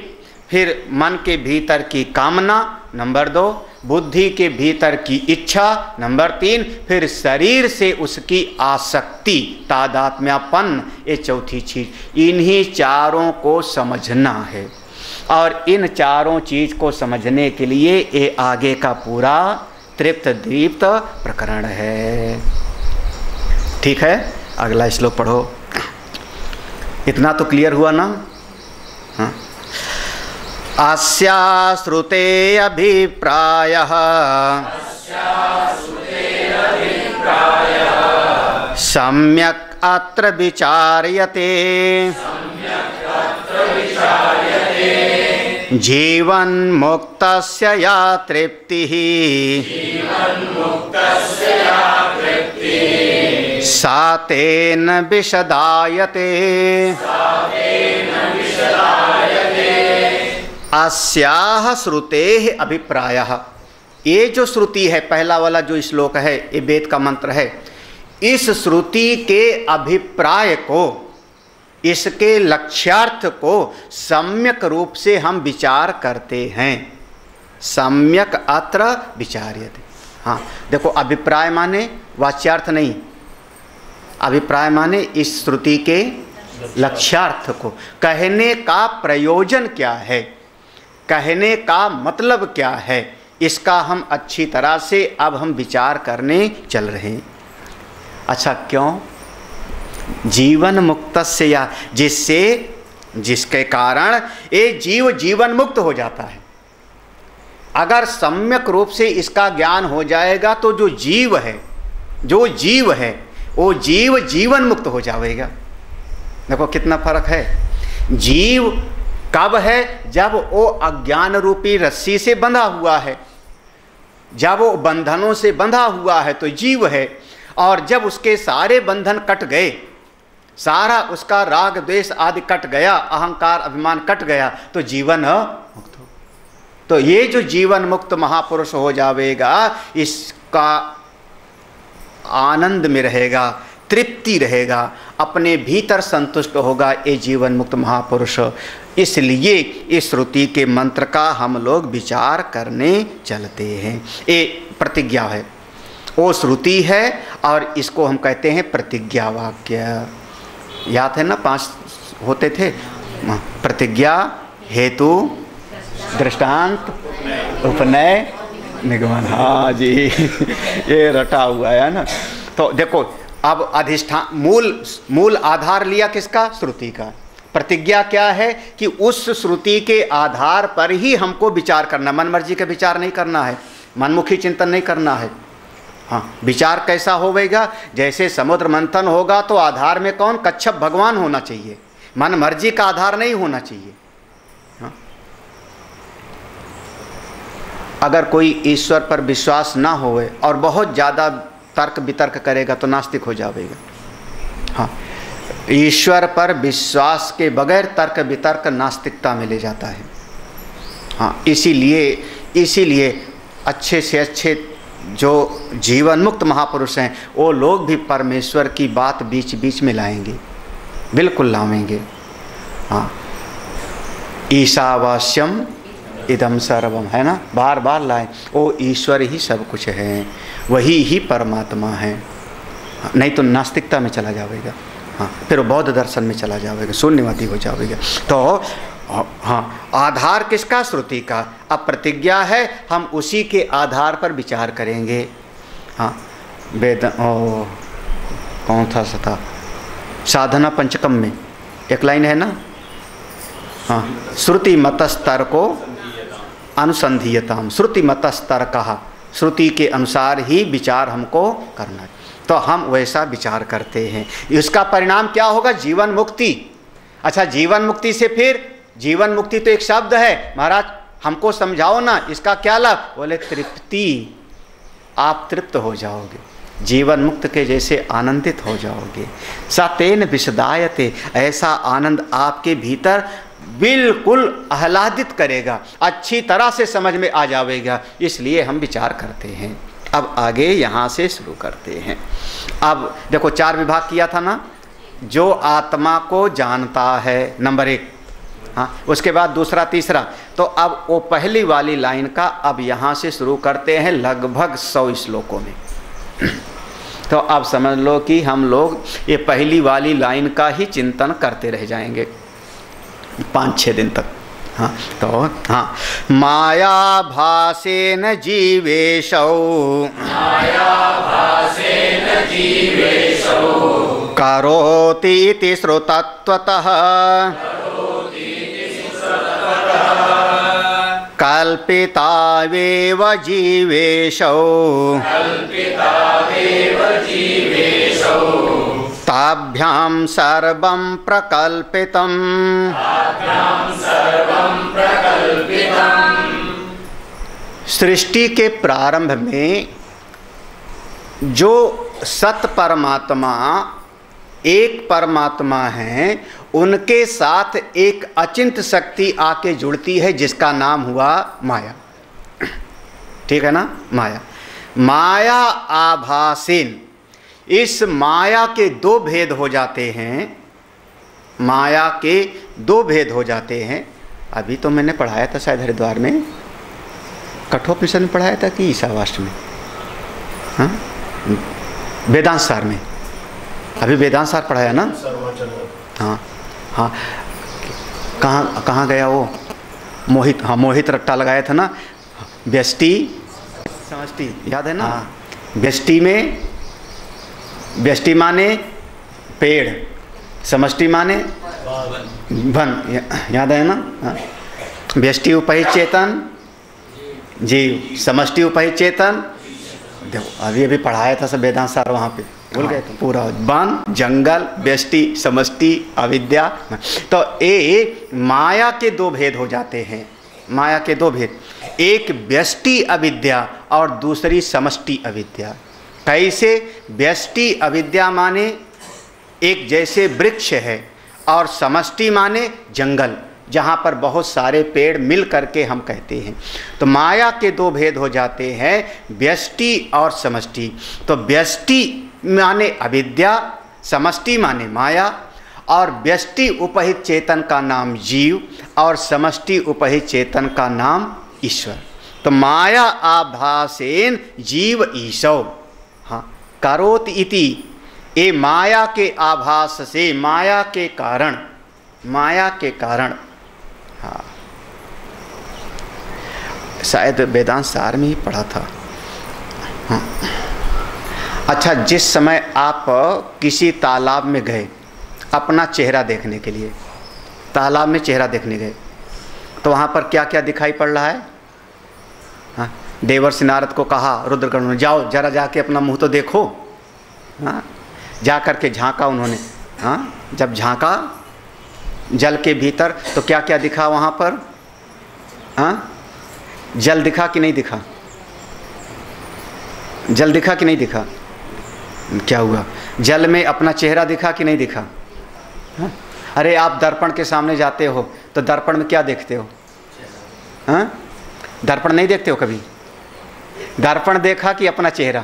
फिर मन के भीतर की कामना नंबर 2, बुद्धि के भीतर की इच्छा नंबर 3, फिर शरीर से उसकी आसक्ति तादात्म्यपन, ये चौथी चीज। इन्हीं चारों को समझना है, और इन चारों चीज को समझने के लिए ये आगे का पूरा तृप्त दीप्त प्रकरण है। ठीक है, अगला श्लोक पढ़ो। इतना तो क्लियर हुआ ना? हाँ? आस्या श्रुते अभिप्रायः सम्यक् अत्र विचार्यते जीवन मुक्तस्य या तृप्तिः सा तेन विशदायते। अस्याः श्रुतेः अभिप्रायः, ये जो श्रुति है, पहला वाला जो श्लोक है, ये वेद का मंत्र है, इस श्रुति के अभिप्राय को, इसके लक्ष्यार्थ को सम्यक रूप से हम विचार करते हैं। सम्यक अत्र विचार्यते। हाँ देखो, अभिप्राय माने वाच्यार्थ नहीं, अभिप्राय माने इस श्रुति के लक्ष्यार्थ को, कहने का प्रयोजन क्या है, कहने का मतलब क्या है, इसका हम अच्छी तरह से अब हम विचार करने चल रहे हैं। अच्छा क्यों? जीवन मुक्तस्य, या जिसके कारण ये जीव जीवन मुक्त हो जाता है। अगर सम्यक रूप से इसका ज्ञान हो जाएगा तो जो जीव है वो जीव जीवन मुक्त हो जाएगा। देखो कितना फर्क है। जीव कब है? जब वो अज्ञान रूपी रस्सी से बंधा हुआ है, जब वो बंधनों से बंधा हुआ है तो जीव है। और जब उसके सारे बंधन कट गए, सारा उसका राग द्वेष आदि कट गया, अहंकार अभिमान कट गया, तो जीवन मुक्त हो। तो ये जो जीवन मुक्त महापुरुष हो जाएगा, इसका आनंद में रहेगा, तृप्ति रहेगा, अपने भीतर संतुष्ट होगा ये जीवन मुक्त महापुरुष। इसलिए इस श्रुति के मंत्र का हम लोग विचार करने चलते हैं। ये प्रतिज्ञा है, वो श्रुति है और इसको हम कहते हैं प्रतिज्ञा वाक्य। याद है ना, 5 होते थे, प्रतिज्ञा, हेतु, दृष्टांत, उपनय, निगमन। हाँ जी ये रटा हुआ है ना। तो देखो अब अधिष्ठान, मूल आधार लिया किसका? श्रुति का। प्रतिज्ञा क्या है? कि उस श्रुति के आधार पर ही हमको विचार करना, मन मर्जी का विचार नहीं करना है, मनमुखी चिंतन नहीं करना है। हाँ, विचार कैसा होगा? जैसे समुद्र मंथन होगा तो आधार में कौन? कच्छप भगवान होना चाहिए, मन मर्जी का आधार नहीं होना चाहिए। हाँ? अगर कोई ईश्वर पर विश्वास ना होवे और बहुत ज़्यादा तर्क वितर्क करेगा तो नास्तिक हो जाएगा। हाँ, ईश्वर पर विश्वास के बगैर तर्क वितर्क नास्तिकता में ले जाता है। हाँ, इसीलिए अच्छे से अच्छे जो जीवन मुक्त महापुरुष हैं वो लोग भी परमेश्वर की बात बीच बीच में लाएंगे, बिल्कुल लाएंगे। हाँ, ईशावास्यम इदम सर्वम, है ना, बार बार लाए। वो ईश्वर ही सब कुछ है, वही ही परमात्मा है। नहीं तो नास्तिकता में चला जाएगा। हाँ, फिर वो बौद्ध दर्शन में चला जाएगा, शून्यवादी हो जाएगा। तो हाँ, आधार किसका? श्रुति का। अब प्रतिज्ञा है, हम उसी के आधार पर विचार करेंगे। हाँ, वेद कौन था साधना पंचकम में एक लाइन है ना। हाँ, श्रुति मतस्तर को अनुसंधीयताम, श्रुति मतस्तर कहा, श्रुति के अनुसार ही विचार हमको करना है। तो हम वैसा विचार करते हैं, इसका परिणाम क्या होगा? जीवन मुक्ति। अच्छा, जीवन मुक्ति से फिर, जीवन मुक्ति तो एक शब्द है, महाराज हमको समझाओ ना, इसका क्या लाभ? बोले तृप्ति, आप तृप्त हो जाओगे, जीवन मुक्त के जैसे आनंदित हो जाओगे। सतेन विशदायते, ऐसा आनंद आपके भीतर बिल्कुल आह्लादित करेगा, अच्छी तरह से समझ में आ जाएगा। इसलिए हम विचार करते हैं। अब आगे यहाँ से शुरू करते हैं। अब देखो 4 विभाग किया था ना, जो आत्मा को जानता है, नंबर 1। हाँ, उसके बाद दूसरा, तीसरा। तो अब वो पहली वाली लाइन का अब यहाँ से शुरू करते हैं लगभग 100 श्लोकों में। तो अब समझ लो कि हम लोग ये पहली वाली लाइन का ही चिंतन करते रह जाएंगे 5-6 दिन तक। हाँ, तो हाँ, माया भासेन जीवेशौ, करोति इति श्रुतत्वतः, कल्पितावेव जीवेशौ, ताभ्यां सर्वं प्रकल्पितम्। सृष्टि के प्रारंभ में जो सत परमात्मा एक परमात्मा है, उनके साथ एक अचिंत शक्ति आके जुड़ती है जिसका नाम हुआ माया। ठीक है ना। माया, माया आभासेन, इस माया के दो भेद हो जाते हैं, माया के दो भेद हो जाते हैं। अभी तो मैंने पढ़ाया था शायद हरिद्वार में, कठोपनिषद में पढ़ाया था कि ईशावास्य में, हाँ वेदांत सार में, अभी वेदांत सार पढ़ाया ना। हाँ हाँ, कहाँ गया वो मोहित, हाँ मोहित रट्टा लगाया था ना, व्यष्टि समष्टि, याद है ना। व्यष्टि में, व्यष्टि माने पेड़, समष्टि माने वन, याद है ना। व्यष्टि उपहित चेतन जीव, समष्टि उपहित चेतन, देखो अभी अभी पढ़ाया था सब वेदांत सार, वहाँ पे भूल गए तो पूरा वन, जंगल, व्यष्टि, समष्टि, अविद्या। तो ये माया के दो भेद हो जाते हैं, माया के दो भेद, एक व्यष्टि अविद्या और दूसरी समष्टि अविद्या। कैसे? व्यष्टि अविद्या माने एक जैसे वृक्ष है, और समष्टि माने जंगल, जहाँ पर बहुत सारे पेड़ मिल करके हम कहते हैं। तो माया के दो भेद हो जाते हैं, व्यष्टि और समष्टि। तो व्यष्टि माने अविद्या, समष्टि माने माया, और व्यष्टि उपहित चेतन का नाम जीव और समष्टि उपहित चेतन का नाम ईश्वर। तो माया आभासेन जीव ईशौ, हाँ करोत इति, ये माया के आभास से, माया के कारण, माया के कारण, हाँ शायद वेदांत सार में ही पढ़ा था। हाँ। अच्छा, जिस समय आप किसी तालाब में गए अपना चेहरा देखने के लिए, तालाब में चेहरा देखने गए, तो वहाँ पर क्या क्या दिखाई पड़ रहा है? हाँ, देवर्षि नारद को कहा रुद्रगण ने, जाओ जरा जाके अपना मुंह तो देखो। हाँ, जा कर के झांका उन्होंने। हाँ, जब झांका जल के भीतर तो क्या क्या दिखा वहाँ पर? हाँ, जल दिखा कि नहीं दिखा? जल दिखा कि नहीं दिखा? क्या हुआ? जल में अपना चेहरा दिखा कि नहीं दिखा? हाँ? अरे आप दर्पण के सामने जाते हो तो दर्पण में क्या देखते हो? हाँ, दर्पण नहीं देखते हो कभी? दर्पण देखा कि अपना चेहरा?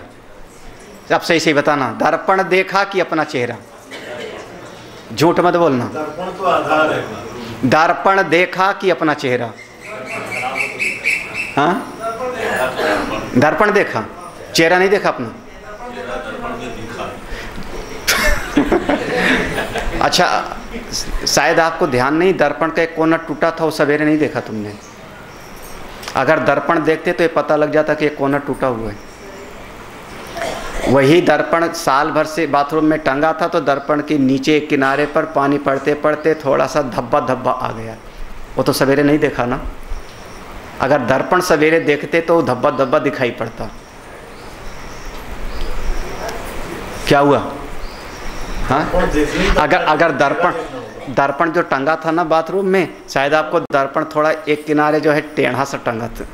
अब सही सही बताना, दर्पण देखा कि अपना चेहरा? झूठ मत बोलना। दर्पण तो आधार है। दर्पण देखा कि अपना चेहरा? हाँ, दर्पण देखा, चेहरा नहीं देखा अपना। अच्छा, शायद आपको ध्यान नहीं, दर्पण का एक कोना टूटा था, वो सवेरे नहीं देखा तुमने। अगर दर्पण देखते तो ये पता लग जाता कि ये कोना टूटा हुआ है। वही दर्पण साल भर से बाथरूम में टंगा था, तो दर्पण के नीचे किनारे पर पानी पड़ते पड़ते थोड़ा सा धब्बा धब्बा आ गया, वो तो सवेरे नहीं देखा ना। अगर दर्पण सवेरे देखते तो धब्बा धब्बा दिखाई पड़ता। क्या हुआ? हाँ, अगर दर्पण जो टंगा था ना बाथरूम में, शायद आपको दर्पण थोड़ा एक किनारे जो है टेढ़ा सा टंगा था,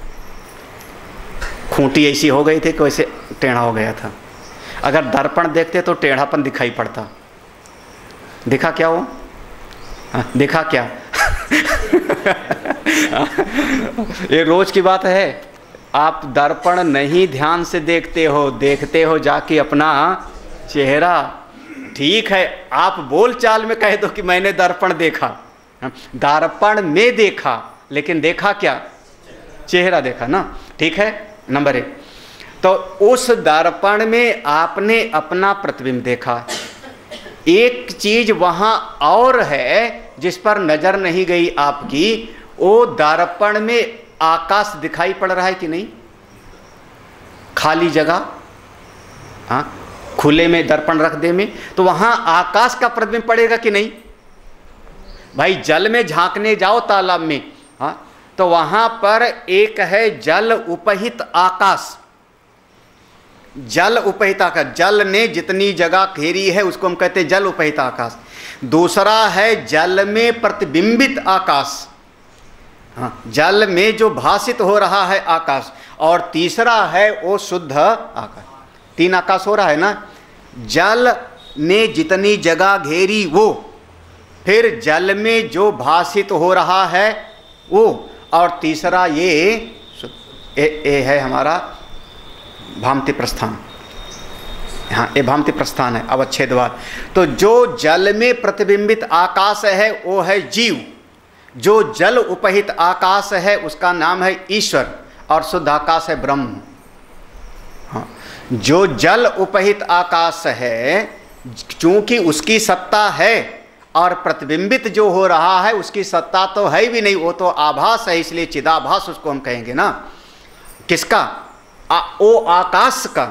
खूंटी ऐसी हो गई थी कि वैसे टेढ़ा हो गया था। अगर दर्पण देखते तो टेढ़ापन दिखाई पड़ता। दिखा क्या वो? हाँ, दिखा क्या? ये रोज की बात है। आप दर्पण नहीं ध्यान से देखते हो जाके अपना चेहरा। ठीक है, आप बोल चाल में कह दो कि मैंने दर्पण देखा, दर्पण में देखा, लेकिन देखा क्या? चेहरा देखा ना। ठीक है, नंबर 1। तो उस दर्पण में आपने अपना प्रतिबिंब देखा। एक चीज वहां और है जिस पर नजर नहीं गई आपकी, वो दर्पण में आकाश दिखाई पड़ रहा है कि नहीं? खाली जगह, हाँ, खुले में दर्पण रख दे में, तो वहां आकाश का प्रतिबिंब पड़ेगा कि नहीं? भाई जल में झांकने जाओ तालाब में, हाँ, तो वहां पर एक है जल उपहित आकाश। जल उपहित आकाश, जल ने जितनी जगह घेरी है उसको हम कहते हैं जल उपहित आकाश। दूसरा है जल में प्रतिबिंबित आकाश, हाँ, जल में जो भासित हो रहा है आकाश। और तीसरा है वो शुद्ध आकाश। 3 आकाश हो रहा है ना। जल ने जितनी जगह घेरी वो, फिर जल में जो भासित हो रहा है वो, और तीसरा ये ये है हमारा भामती प्रस्थान। हाँ, ये भामती प्रस्थान है अवच्छेदवाद। तो जो जल में प्रतिबिंबित आकाश है वो है जीव, जो जल उपहित आकाश है उसका नाम है ईश्वर, और शुद्ध आकाश है ब्रह्म। हाँ, जो जल उपहित आकाश है चूंकि उसकी सत्ता है, और प्रतिबिंबित जो हो रहा है उसकी सत्ता तो है भी नहीं, वो तो आभास है, इसलिए चिदाभास उसको हम कहेंगे ना। किसका? वो आकाश का,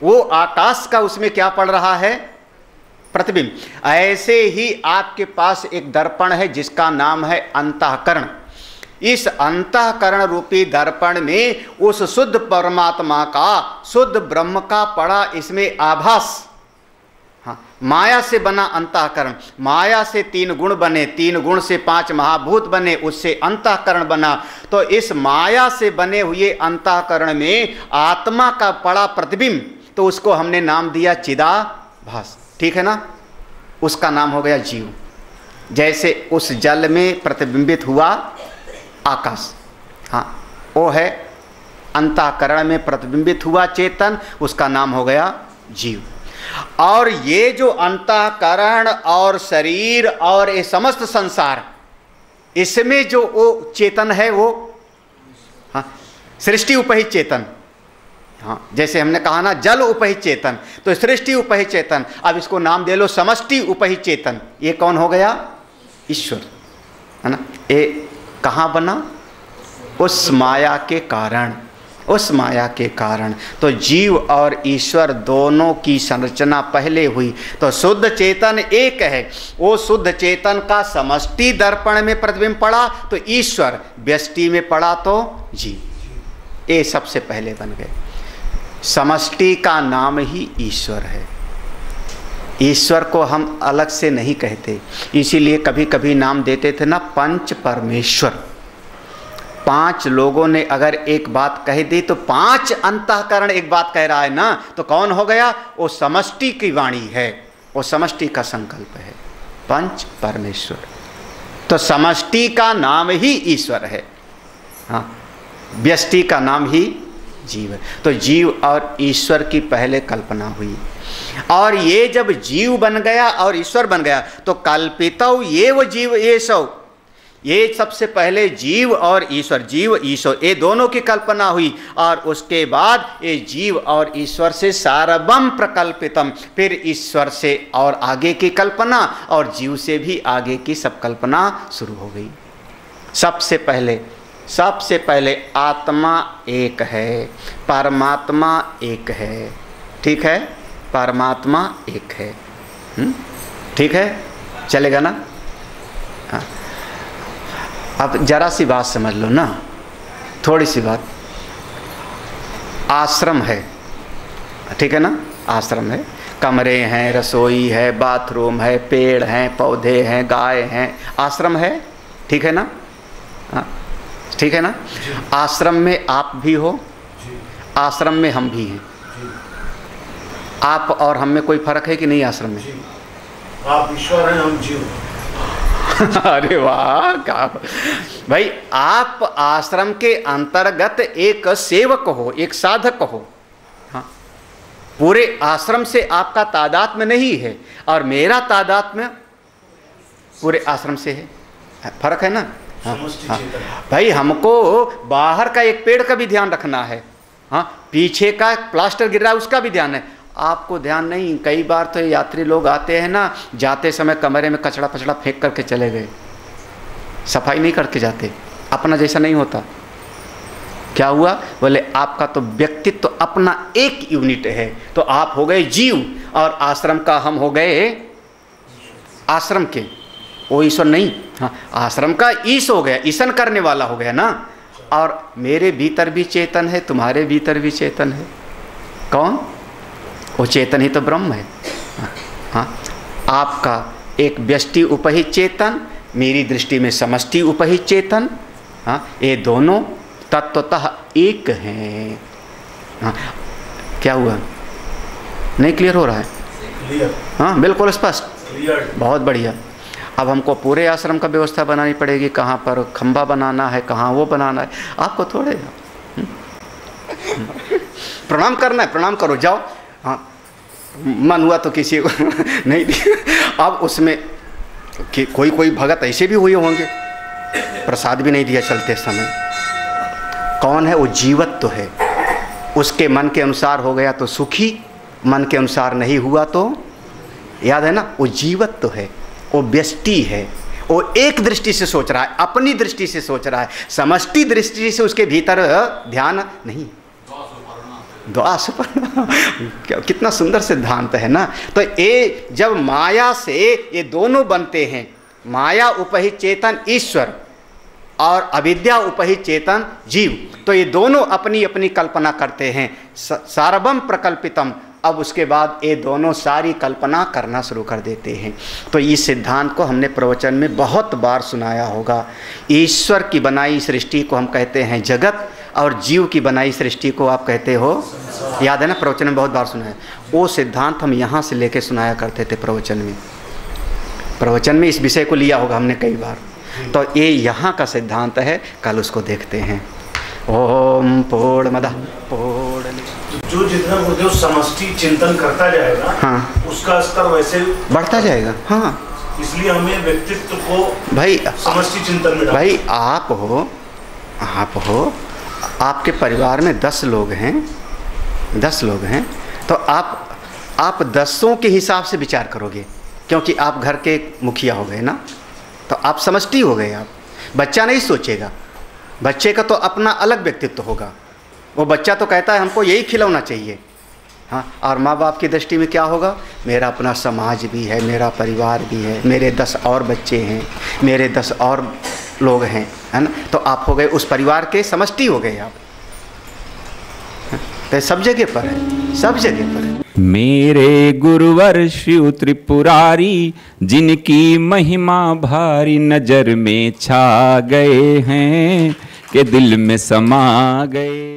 वो आकाश का उसमें क्या पड़ रहा है? प्रतिबिंब। ऐसे ही आपके पास एक दर्पण है जिसका नाम है अंतःकरण। इस अंतःकरण रूपी दर्पण में उस शुद्ध परमात्मा का, शुद्ध ब्रह्म का पड़ा इसमें आभास। हाँ, माया से बना अंतःकरण, माया से 3 गुण बने, 3 गुण से 5 महाभूत बने, उससे अंतःकरण बना। तो इस माया से बने हुए अंतःकरण में आत्मा का पड़ा प्रतिबिंब, तो उसको हमने नाम दिया चिदाभास। ठीक है ना? उसका नाम हो गया जीव। जैसे उस जल में प्रतिबिंबित हुआ आकाश, हाँ, वो है अंतःकरण में प्रतिबिंबित हुआ चेतन, उसका नाम हो गया जीव। और ये जो अंतःकरण और शरीर और ये समस्त संसार, इसमें जो वो चेतन है वो, हाँ, सृष्टि उपहित चेतन। हाँ, जैसे हमने कहा ना जल उपहित चेतन, तो सृष्टि उपहित चेतन। अब इसको नाम दे लो समष्टि उपहित चेतन। ये कौन हो गया? ईश्वर, है ना। ये कहाँ बना? उस माया के कारण, उस माया के कारण। तो जीव और ईश्वर दोनों की संरचना पहले हुई। तो शुद्ध चेतन एक है, वो शुद्ध चेतन का समष्टि दर्पण में प्रतिबिंब पड़ा तो ईश्वर, व्यष्टि में पड़ा तो जीव। ये सबसे पहले बन गए। समष्टि का नाम ही ईश्वर है। ईश्वर को हम अलग से नहीं कहते, इसीलिए कभी कभी नाम देते थे ना पंच परमेश्वर। 5 लोगों ने अगर एक बात कह दी तो 5 अंतःकरण एक बात कह रहा है ना, तो कौन हो गया? वो समष्टि की वाणी है, वो समष्टि का संकल्प है, पंच परमेश्वर। तो समष्टि का नाम ही ईश्वर है, हाँ, व्यष्टि का नाम ही जीव है। तो जीव और ईश्वर की पहले कल्पना हुई, और ये जब जीव बन गया और ईश्वर बन गया तो कल्पितौ ये वो जीव ये सौ, ये सबसे पहले जीव और ईश्वर, जीव ईश्वर ये दोनों की कल्पना हुई। और उसके बाद ये जीव और ईश्वर से सारवम प्रकल्पितम, फिर ईश्वर से और आगे की कल्पना, और जीव से भी आगे की सब कल्पना शुरू हो गई। सबसे पहले आत्मा एक है, परमात्मा एक है। ठीक है? परमात्मा एक है। ठीक है, चलेगा ना? हाँ, अब जरा सी बात समझ लो ना, थोड़ी सी बात। आश्रम है, ठीक है ना? आश्रम है, कमरे हैं, रसोई है, बाथरूम है, पेड़ हैं, पौधे हैं, गाय हैं, आश्रम है। ठीक है ना? हाँ, ठीक है ना? आश्रम में आप भी हो, आश्रम में हम भी हैं। आप और हम में कोई फर्क है कि नहीं? आश्रम में आप ईश्वर हैं, हम जीव। अरे वाह, क्या भाई! आप आश्रम के अंतर्गत एक सेवक हो, एक साधक हो। हाँ, पूरे आश्रम से आपका तादात्म्य नहीं है, और मेरा तादात्म्य पूरे आश्रम से है। फर्क है ना? हाँ, हाँ। भाई, हमको बाहर का एक पेड़ का भी ध्यान रखना है, हाँ, पीछे का प्लास्टर गिर रहा है उसका भी ध्यान है। आपको ध्यान नहीं। कई बार तो यात्री लोग आते हैं ना, जाते समय कमरे में कचड़ा पचड़ा फेंक करके चले गए, सफाई नहीं करके जाते, अपना जैसा नहीं होता। क्या हुआ? बोले आपका तो व्यक्तित्व तो अपना एक यूनिट है, तो आप हो गए जीव, और आश्रम का हम हो गए आश्रम के, वो ईश्वर नहीं। हाँ, आश्रम का ईश हो गया, ईशन करने वाला हो गया ना। और मेरे भीतर भी चेतन है, तुम्हारे भीतर भी चेतन है। कौन? वो चेतन ही तो ब्रह्म है। हाँ, आपका एक व्यष्टि उपहित चेतन, मेरी दृष्टि में समष्टि उपहित चेतन, हाँ, ये दोनों तत्वतः एक हैं। हाँ, क्या हुआ? नहीं क्लियर हो रहा है? क्लियर। हाँ, बिल्कुल स्पष्ट, क्लियर। बहुत बढ़िया। अब हमको पूरे आश्रम का व्यवस्था बनानी पड़ेगी, कहाँ पर खंभा बनाना है, कहाँ वो बनाना है। आपको थोड़े प्रणाम करना है प्रणाम करो, जाओ। हाँ, मन हुआ तो किसी को नहीं दिया। अब उसमें कि कोई भगत ऐसे भी हुए होंगे, प्रसाद भी नहीं दिया चलते समय। कौन है वो? जीवत तो है। उसके मन के अनुसार हो गया तो सुखी, मन के अनुसार नहीं हुआ तो, याद है ना, वो जीवत तो है, वो व्यष्टि है, वो एक दृष्टि से सोच रहा है, अपनी दृष्टि से सोच रहा है, समष्टि दृष्टि से उसके भीतर ध्यान नहीं। कितना सुंदर सिद्धांत है ना। तो ये जब माया से ये दोनों बनते हैं, माया उपहित चेतन ईश्वर और अविद्या उपहित चेतन जीव, तो ये दोनों अपनी अपनी कल्पना करते हैं, सारवम प्रकल्पितम। अब उसके बाद ये दोनों सारी कल्पना करना शुरू कर देते हैं। तो इस सिद्धांत को हमने प्रवचन में बहुत बार सुनाया होगा। ईश्वर की बनाई सृष्टि को हम कहते हैं जगत, और जीव की बनाई सृष्टि को आप कहते हो, याद है ना, प्रवचन में बहुत बार सुना है। वो सिद्धांत हम यहाँ से लेके सुनाया करते थे प्रवचन में। प्रवचन में इस विषय को लिया होगा हमने कई बार। तो ये यहाँ का सिद्धांत है, कल उसको देखते हैं। ओम पूर्णमदः पूर्णमिदं। जो जितना गुरुदेव समष्टि चिंतन करता जाएगा, हाँ, उसका स्तर वैसे बढ़ता जाएगा। हाँ, इसलिए हमें व्यक्तित्व को भाई समष्टि चिंतन में, भाई आप हो, आपके परिवार में 10 लोग हैं, 10 लोग हैं, तो आप 10 के हिसाब से विचार करोगे, क्योंकि आप घर के मुखिया हो गए ना, तो आप समष्टि हो गए। आप बच्चा नहीं सोचेगा, बच्चे का तो अपना अलग व्यक्तित्व होगा। वो बच्चा तो कहता है हमको यही खिलौना चाहिए, हाँ, और माँ बाप की दृष्टि में क्या होगा, मेरा अपना समाज भी है, मेरा परिवार भी है, मेरे 10 और बच्चे हैं, मेरे 10 और लोग हैं, है ना। तो आप हो गए उस परिवार के समष्टि हो गए आप। तो सब जगह पर है, सब जगह पर है। मेरे गुरुवर शिव त्रिपुरारी, जिनकी महिमा भारी नजर में छा गए हैं, के दिल में समा गए।